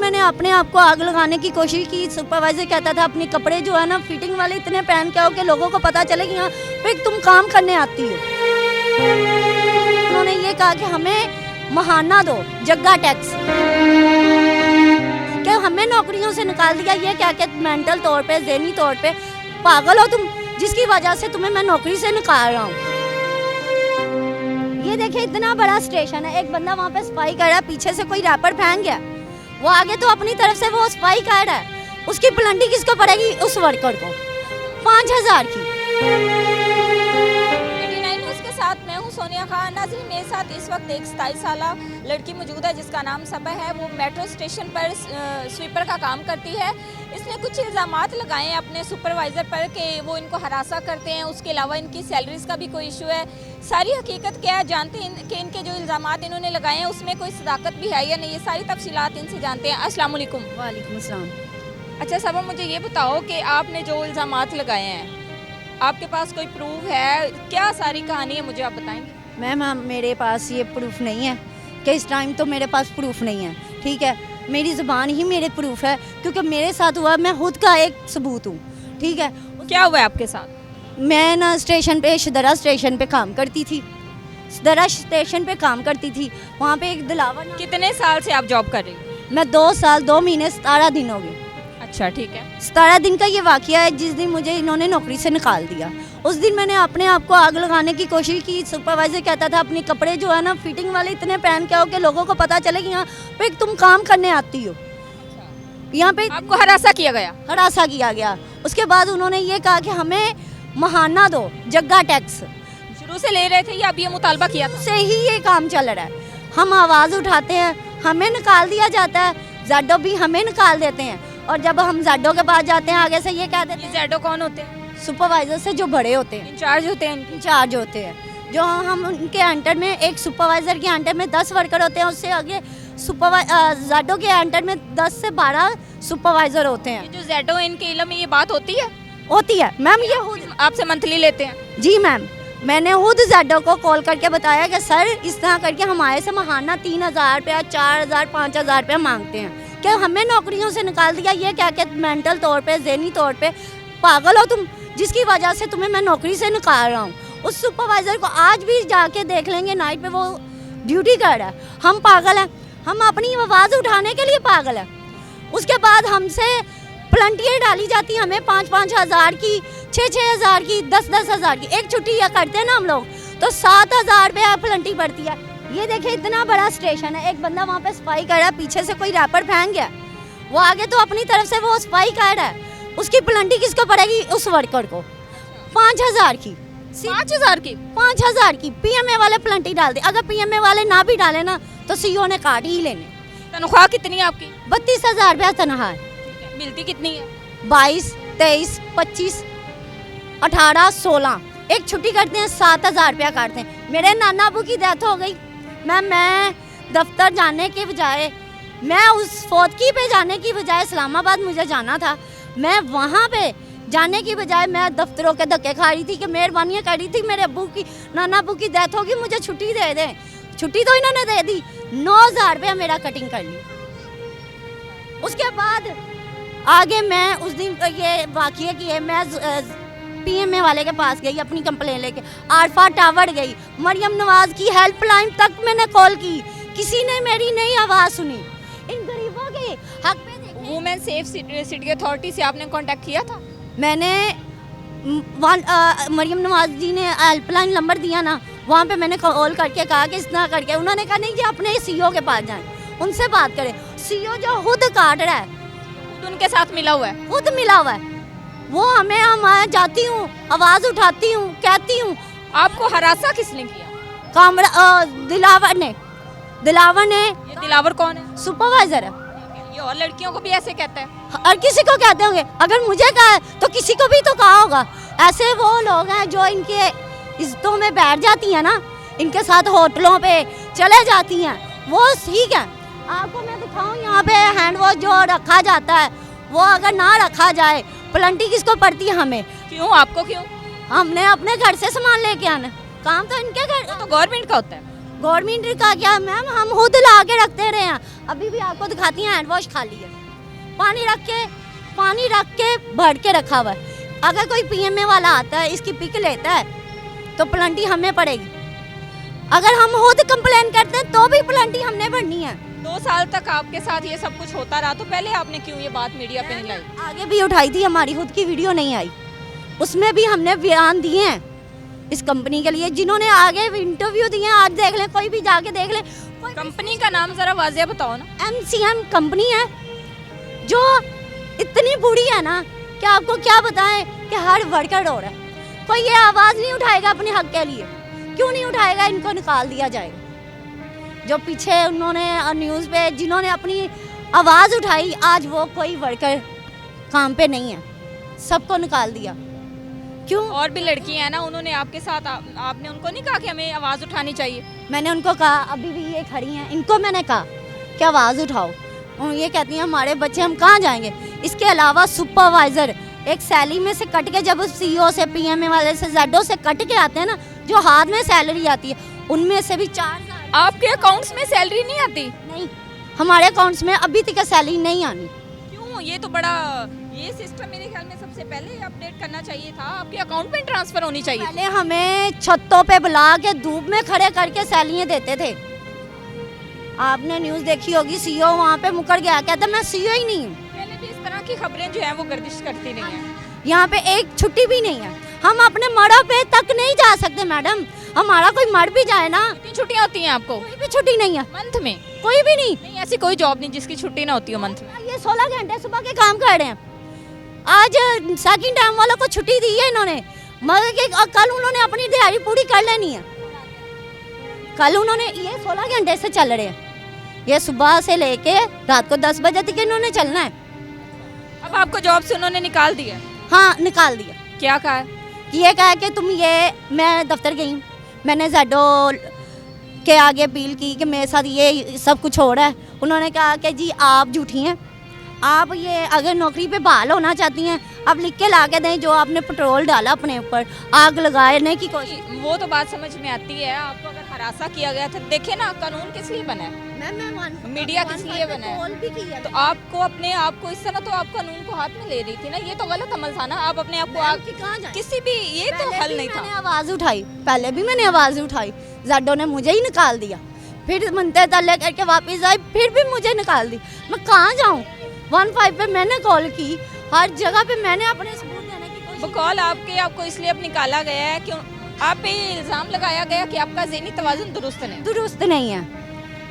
मैंने अपने आप को आग लगाने की कोशिश की। सुपरवाइजर कहता था अपने कपड़े जो है ना फिटिंग वाले इतने पहन के आओ कि लोगों को पता चले कि हाँ भाई तुम काम करने आती हो। उन्होंने ये कहा कि हमें महाना दो, जग्गा टैक्स, कि हमें नौकरियों से निकाल दिया। ये क्या कि मेंटल तौर पे, ज़हनी तौर पे पागल हो तुम, जिसकी वजह से तुम्हें मैं नौकरी से निकाल रहा हूँ। ये देखिए इतना बड़ा स्टेशन है, एक बंदा वहाँ पे सफाई कर रहा है, पीछे से कोई रैपर फेंक गया, वो आगे तो अपनी तरफ से वो सफाई कर रहा है, उसकी प्लंटी किसको पड़ेगी? उस वर्कर को 5000 की। 89 न्यूज़ के साथ मैं हूँ सोनिया खान। नाज़रीन, मेरे साथ इस वक्त एक 27 साला लड़की मौजूद है जिसका नाम सबा है। वो मेट्रो स्टेशन पर स्वीपर का काम करती है। इसने कुछ इल्ज़ामात लगाए हैं अपने सुपरवाइज़र पर कि वो इनको हरासा करते हैं, उसके अलावा इनकी सैलरीज़ का भी कोई इशू है। सारी हकीकत क्या है जानते हैं कि इनके जो इल्ज़ामात इन्होंने लगाए हैं उसमें कोई सदाकत भी है या नहीं, ये सारी तफसीलात इनसे जानते हैं। अस्सलाम वालेकुम। वालेकुम अस्सलाम। अच्छा सबा, मुझे ये बताओ कि आपने जो इल्ज़ामात लगाए हैं आपके पास कोई प्रूफ है? क्या सारी कहानी है, मुझे आप बताएंगे? मैम मेरे पास ये प्रूफ नहीं है कि इस टाइम तो मेरे पास प्रूफ नहीं है, ठीक है। मेरी ज़ुबान ही मेरे प्रूफ है, क्योंकि मेरे साथ हुआ, मैं खुद का एक सबूत हूँ, ठीक है। क्या हुआ है आपके साथ? मैं ना स्टेशन पे, शदरा स्टेशन पे काम करती थी, शदरा स्टेशन पे काम करती थी। वहाँ पे एक दिलावर। कितने साल से आप जॉब कर रही हो? मैं 2 साल 2 महीने 17 दिन हो गए। अच्छा ठीक है। 17 दिन का ये वाकया है जिस दिन मुझे इन्होंने नौकरी से निकाल दिया। उस दिन मैंने अपने आप को आग लगाने की कोशिश की। सुपरवाइजर कहता था अपने कपड़े जो है ना फिटिंग वाले इतने पहन के आओ कि लोगों को पता चले कि हाँ भाई तुम काम करने आती हो। यहाँ पे आपको हरासा किया गया? हरासा किया गया। उसके बाद उन्होंने ये कहा कि हमें महाना दो, जग्गा टैक्स। शुरू से ले रहे थे या अभी ये मुतालबा किया था? से ही ये काम चल रहा है। हम आवाज़ उठाते हैं, हमें निकाल दिया जाता है, ज़ैडो भी हमें निकाल देते हैं। और जब हम ज़ैडो के पास जाते हैं आगे से ये कह देते हैं। ज़ैडो कौन होते हैं? सुपरवाइजर से जो बड़े होते हैं, इंचार्ज होते हैं। इंचार्ज होते हैं। जो हम उनके अंडर में, एक सुपरवाइजर के अंडर में 10 वर्कर होते हैं, उससे आगे ज़ैडो के अंडर में 10 से 12 सुपरवाइजर होते हैं। जो ज़ैडो इनके इल्म में ये बात होती है? होती है मैम। ये खुद आपसे मंथली लेते हैं? जी मैम, मैंने खुद ज़ैडो को कॉल करके बताया कि सर इस तरह करके हमारे से महाना 3000 रुपया, 4000, 5000 रुपया मांगते हैं कि हमें नौकरियों से निकाल दिया। ये क्या कि मेंटल तौर पे, ज़हनी तौर पे पागल हो तुम, जिसकी वजह से तुम्हें मैं नौकरी से निकाल रहा हूँ। उस सुपरवाइज़र को आज भी जाके देख लेंगे, नाइट पे वो ड्यूटी कर रहा है। हम पागल हैं, हम अपनी आवाज़ उठाने के लिए पागल हैं। उसके बाद हमसे प्लंटियाँ डाली जाती हैं, हमें 5-5 हज़ार की, 6-6 हज़ार की, 10-10 हज़ार की। एक छुट्टी या करते हैं ना हम लोग तो 7,000 रुपया प्लंटी पड़ती है। ये देखिए इतना बड़ा स्टेशन है, एक बंदा वहाँ पे सफाई कर रहा है, पीछे से कोई रैपर फेंक गया, वो आगे तो अपनी तरफ से वो सफाई कर रहा है, उसकी प्लंटी किसको पड़ेगी? उस वर्कर को 5000 की। 5000 की? 5000 की पीएमए वाले प्लंटी डाल दे। अगर पीएमए वाले ना भी डाले ना तो सीईओ ने काट ही लेने। तनख्वाह कितनी है आपकी? 32,000 रुपया तनख्वाह है। मिलती कितनी है? 22, 23, 25, 18, 16। एक छुट्टी करते हैं 7,000 रुपया काटते हैं। मेरे नाना अबू की डेथ हो गई, मैं दफ्तर जाने के बजाय, मैं उस फौतगी पे जाने की बजाय इस्लामाबाद मुझे जाना था, मैं वहाँ पे जाने की बजाय मैं दफ्तरों के धक्के खा रही थी कि मेहरबानियाँ कर रही थी मेरे अबू की, नाना अबू की डेथ होगी, मुझे छुट्टी दे दें। छुट्टी तो इन्होंने दे दी, 9,000 रुपया मेरा कटिंग कर ली। उसके बाद आगे मैं उस दिन ये वाक़या किए, मैं पीएमए वाले के पास गई, अपनी कंप्लेन लेके आरफा टावर गई, मरियम नवाज की हेल्पलाइन तक मैंने कॉल की, किसी ने मेरी नहीं आवाज़ सुनी। इन गरीबों के हक पे वुमेन सेफ सिटी अथॉरिटी से आपने कांटेक्ट किया था? मैंने मरियम नवाज जी ने हेल्पलाइन नंबर दिया ना, वहाँ पे मैंने कॉल करके कहा कि इस तरह करके, उन्होंने कहा नहीं जी अपने सीईओ के पास जाएं, उनसे बात करें। सीईओ जो खुद काट रहा है, खुद उनके साथ मिला हुआ है? खुद मिला हुआ है। वो मैं जाती हूँ, आवाज़ उठाती हूँ, कहती हूँ। आपको हरासा किसने किया? दिलावर ने। ये दिलावर कौन है? सुपरवाइजर है। ये और लड़कियों को भी ऐसे कहता है? और किसी को कहते होंगे, अगर मुझे कहा है तो किसी को भी तो कहा होगा। ऐसे वो लोग हैं जो इनके इज्जतों में बैठ जाती हैं ना, इनके साथ होटलों पे चले जाती हैं, वो ठीक है। आपको मैं दिखाऊं, यहाँ पे हैंड वॉश जो रखा जाता है वो अगर ना रखा जाए, प्लंटी किसको पड़ती है? हमें। क्यों? आपको क्यों? हमने अपने घर से सामान लेके आना, काम तो इनके घर। तो गवर्नमेंट का होता है। गवर्नमेंट का क्या मैम, हम खुद ला के रखते रहे हैं। अभी भी आपको दिखाती हैं, हैंड वॉश खाली है, पानी रख के भर के रखा हुआ है। अगर कोई पीएमए वाला आता है, इसकी पिक लेता है तो प्लंटी हमें पड़ेगी। अगर हम खुद कंप्लेन करते हैं तो भी प्लंटी हमने भरनी है। 2 साल तक आपके साथ ये सब कुछ होता रहा, तो पहले आपने क्यों ये बात मीडिया पे नहीं लाई? आगे भी उठाई थी, हमारी खुद की वीडियो नहीं आई, उसमें भी हमने बयान दिए हैं इस कंपनी के लिए, जिन्होंने आगे इंटरव्यू दिए हैं। आज देख लें, कोई भी जाके देख ले। कंपनी का नाम जरा वाजिया बताओ ना। MCM कंपनी है जो इतनी बुरी है ना कि आपको क्या बताएं कि हर वर्कर रो रहा है। कोई ये आवाज़ नहीं उठाएगा अपने हक के लिए, क्यों नहीं उठाएगा? इनको निकाल दिया जाएगा। जो पीछे उन्होंने न्यूज़ पे जिन्होंने अपनी आवाज़ उठाई, आज वो कोई वर्कर काम पे नहीं है, सबको निकाल दिया। क्यों? और भी लड़की हैं ना, उन्होंने आपके साथ आपने उनको नहीं कहा कि हमें आवाज़ उठानी चाहिए? मैंने उनको कहा, अभी भी ये खड़ी हैं, इनको मैंने कहा कि आवाज़ उठाओ। और ये कहती हैं हमारे बच्चे, हम कहाँ जाएंगे? इसके अलावा सुपरवाइज़र एक सैलरी में से कट के, जब CEO से पीएमए वाले से जेडो से कट के आते हैं ना, जो हाथ में सैलरी आती है, उनमें से भी 4,000 आपके अकाउंट्स में सैलरी नहीं आती? नहीं, हमारे अकाउंट्स में अभी तक सैलरी नहीं आनी। क्यों? ये तो बड़ा, ये सिस्टम मेरे ख्याल में सबसे पहले अपडेट करना चाहिए था, आपके अकाउंट में ट्रांसफर होनी चाहिए। पहले हमें छतों पे बुला के धूप में खड़े करके सैलरियाँ देते थे। आपने न्यूज़ देखी होगी, CEO वहाँ पे मुकर गया, कहता मैं CEO ही नहीं हूँ। पहले भी इस तरह की खबरें जो हैं वो गर्दिश करती नहीं हैं। यहाँ पे एक छुट्टी भी नहीं है, हम अपने मड़ों पे तक नहीं जा सकते मैडम। हमारा कोई मर भी जाए ना, कितनी छुट्टियाँ होती हैं आपको? कोई भी छुट्टी नहीं है, मंथ में? कोई भी नहीं। नहीं, ऐसी कोई जॉब नहीं जिसकी छुट्टी ना होती हो मंथ में। ये 16 घंटे सुबह के काम कर रहे हैं। आज सेकंड टाइम वालों को छुट्टी दी है इन्होंने, मगर कि कल उन्होंने अपनी दिहाड़ी पूरी कर लेनी है। कल उन्होंने, ये 16 घंटे से चल रहे हैं, ये सुबह से लेके रात को 10 बजे तक इन्होंने चलना है। अब आपको जॉब से उन्होंने निकाल दिया? हाँ, निकाल दिया। क्या कहा है? ये कहा कि तुम ये, मैं दफ्तर गई, मैंने जेडो के आगे अपील की कि मेरे साथ ये सब कुछ हो रहा है। उन्होंने कहा कि जी आप झूठी हैं, आप ये अगर नौकरी पे बहाल होना चाहती हैं, आप लिख के ला के दें जो आपने पेट्रोल डाला अपने ऊपर, आग लगाने की कोशिश। वो तो बात समझ में आती है, आपको अगर हरासा किया गया था, देखे ना कानून किस लिए बना है, मीडिया किस लिए बना है, तो आपको अपने आप को इस तरह, तो आप कानून को हाथ में ले रही थी ना, ये तो गलत अमल था ना। आप अपने आप को किसी भी, ये तो हल नहीं था। मैंने आवाज़ उठाई, पहले भी मैंने आवाज़ उठाई, जेडो ने मुझे ही निकाल दिया, फिर मनते तल्ले करके वापस आई, फिर भी मुझे निकाल दी। मैं कहाँ जाऊँ? 15 पे मैंने कॉल की, हर जगह पे मैंने अपने सबूत देने की कोशिश। वो कॉल आपको इसलिए अब निकाला गया है कि आप पे इल्ज़ाम लगाया गया कि आपका ज़हनी तवाज़ुन दुरुस्त नहीं है।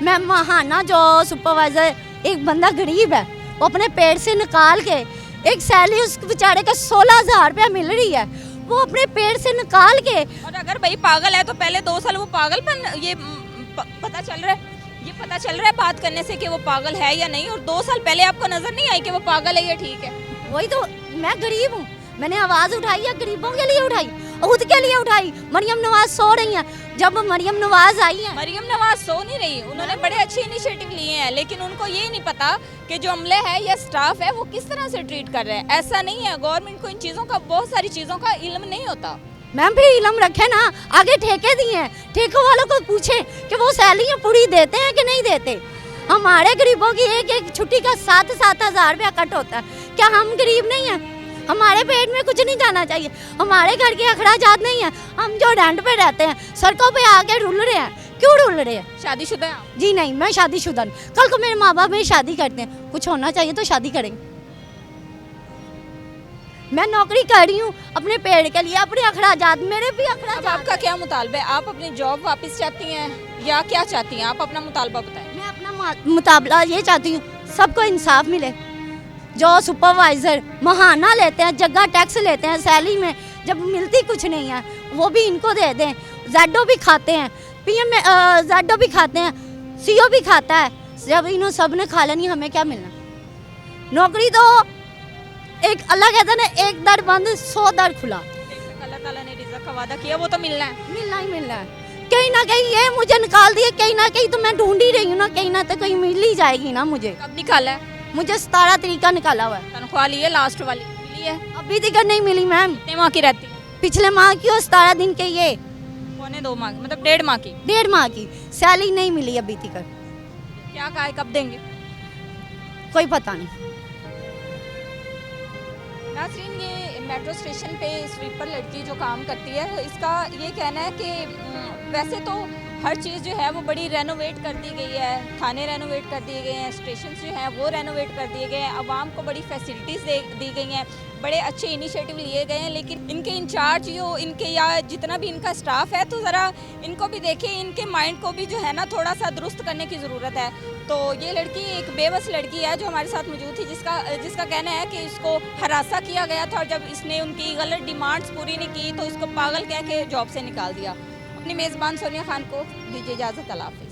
मैं महाना जो सुपरवाइज़र, एक बंदा गरीब है, वो अपने पेट से निकाल के एक सैलरी उस बेचारे का 16,000 रुपया मिल रही है, वो अपने पेट से निकाल के। और अगर भाई पागल है तो पहले 2 साल वो पागलपन, ये पता चल रहा है, ये पता चल रहा है बात करने से कि वो पागल है या नहीं, और 2 साल पहले आपको नजर नहीं आई कि वो पागल है या ठीक है? वही तो, मैं गरीब हूँ, मैंने आवाज़ उठाई है, गरीबों के लिए उठाई, खुद के लिए उठाई। मरियम नवाज सो रही हैं, जब मरियम नवाज आई हैं। मरियम नवाज सो नहीं रही, उन्होंने बड़े अच्छे इनिशिएटिव लिए हैं, लेकिन उनको ये नहीं पता कि जो अमले है या स्टाफ है वो किस तरह से ट्रीट कर रहे हैं। ऐसा नहीं है, गवर्नमेंट को इन चीज़ों का, बहुत सारी चीज़ों का इल्म नहीं होता। मैम फिर इल्म रखे ना, आगे ठेके दिए हैं, ठेकों वालों को पूछे कि वो सैलरियाँ पूरी देते हैं कि नहीं देते। हमारे गरीबों की एक छुट्टी का 7-7 हज़ार रुपया कट होता है, क्या हम गरीब नहीं हैं? हमारे पेट में कुछ नहीं जाना चाहिए, हमारे घर के अखराजात नहीं है, हम जो रेंट पे रहते हैं, सड़कों पे आके रुल रहे हैं, क्यों रुल रहे हैं? शादीशुदा हैं आप? जी नहीं, मैं शादीशुदा नहीं। कल को मेरे माँ बाप मेरी शादी करते हैं, कुछ होना चाहिए तो शादी करेंगे। मैं नौकरी कर रही हूँ अपने पेड़ के लिए, अपने अखराजात, मेरे भी अखराजात। आपका क्या मुतालबा है? आप अपनी जॉब वापस चाहती हैं या क्या चाहती हैं? आप अपना मुतालबा बताएं। मैं अपना मुतालबा ये चाहती हूँ, सबको इंसाफ मिले। जो सुपरवाइज़र महाना लेते हैं, जगह टैक्स लेते हैं सैलरी में, जब मिलती कुछ नहीं है, वो भी इनको दे दें। जेडो भी खाते हैं, PM जेडो भी खाते हैं, CEO भी खाता है, जब इन्होंने सब ने खा लेनी, हमें क्या मिलना? नौकरी तो एक अल्लाह कहता है ना, एक दर बंद 100 दर खुला। अल्लाह ताला ने रिज़्क़ का वादा किया, वो तो मिलना है, मिलना ही मिलना है। कहीं ना कहीं ये मुझे निकाल दिए, कहीं ना कहीं तो मैं ढूंढ ही रही हूँ ना, कहीं ना तो कहीं मिल ही जाएगी ना मुझे। कब निकाला है? मुझे 17 तारीख का निकाला हुआ है। तनख्वाह ली है लास्ट वाली? मिली है? अभी तक नहीं मिली मैम, कितने माह की रहती है? पिछले माह की और 17 दिन के, ये पौने 2 माह, मतलब 1.5 माह की। 1.5 माह की सैलरी नहीं मिली अभी तक, क्या कहा है, कब देंगे? कोई पता नहीं। नाज़रीन, ये मेट्रो स्टेशन पे स्वीपर लड़की जो काम करती है, इसका ये कहना है कि वैसे तो हर चीज़ जो है वो बड़ी रेनोवेट कर दी गई है, थाने रेनोवेट कर दिए गए हैं, स्टेशन जो हैं वो रेनोवेट कर दिए गए हैं, आवाम को बड़ी फैसिलिटीज़ दी गई हैं, बड़े अच्छे इनिशिएटिव लिए गए हैं, लेकिन इनके इंचार्ज जो इनके या जितना भी इनका स्टाफ है, तो ज़रा इनको भी देखें, इनके माइंड को भी जो है ना थोड़ा सा दुरुस्त करने की ज़रूरत है। तो ये लड़की एक बेबस लड़की है जो हमारे साथ मौजूद थी, जिसका कहना है कि इसको हरासा किया गया था और जब इसने उनकी गलत डिमांड्स पूरी नहीं की तो इसको पागल कह के जॉब से निकाल दिया। अपनी मेज़बान सोनिया खान को दीजिए इजाज़त, अल्लाह हाफ़िज़।